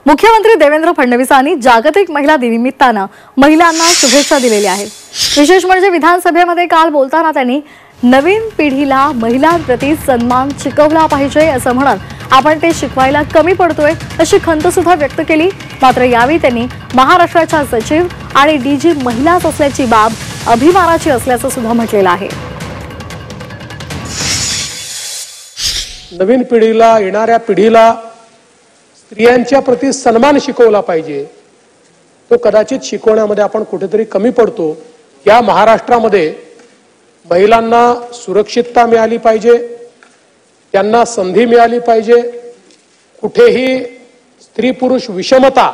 मुख्यमंत्री देवेंद्र फडणवीसांनी जागतिक महिला दिनानिमित्ताने महिलांना शुभेच्छा दिलेल्या आहेत। विशेष म्हणजे विधानसभेमध्ये काल बोलताना त्यांनी नवीन पिढीला महिलांप्रती सन्मान शिकवला पाहिजे असं म्हणत आपण ते शिकवायला कमी पडतोय अशी खंत सुद्धा व्यक्त केली। मात्र यावेळी त्यांनी महाराष्ट्राच्या सचिव आणि डीजी महिलाच असल्याची बाब अभिमानाची असल्याचं सुद्धा म्हटलेलं आहे। नवीन पिढीला येणाऱ्या पिढीला स्त्रियांच्या प्रति सन्मान शिकवला पाहिजे, तो कदाचित शिकवण्यामध्ये आपण कुठेतरी कमी पडतो। या महाराष्ट्रामध्ये महिलांना सुरक्षितता मिळाली पाहिजे, त्यांना संधी मिळाली पाहिजे, कुठेही स्त्री पुरुष विषमता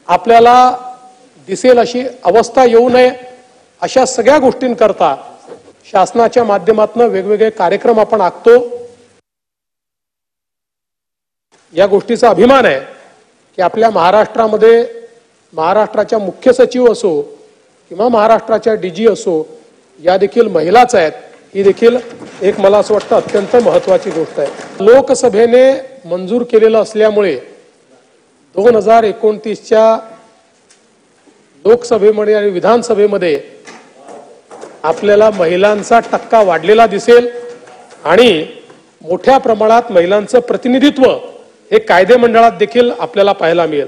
आपल्याला दिसेल अशी अवस्था येऊ नये, अशा सगळ्या गोष्टींकरता शासनाच्या माध्यमातून वेगवेगळे कार्यक्रम आपण आखतो। या गोष्टीचा अभिमान आहे की आपल्या महाराष्ट्रामध्ये महाराष्ट्राच्या मुख्य सचिव असो किंवा महाराष्ट्राच्या डीजी असो, या देखील महिलाच आहेत। ही देखील एक मला असं वाटतं अत्यंत महत्त्वाची गोष्ट आहे। लोकसभेने मंजूर केलेलं असल्यामुळे 2029च्या लोकसभेमध्ये आणि विधानसभेमध्ये आपल्याला महिलांचा टक्का वाढलेला दिसेल आणि मोठ्या प्रमाणात महिलांचं प्रतिनिधित्व हे कायदे मंडळात देखील आपल्याला पाहायला मिळेल।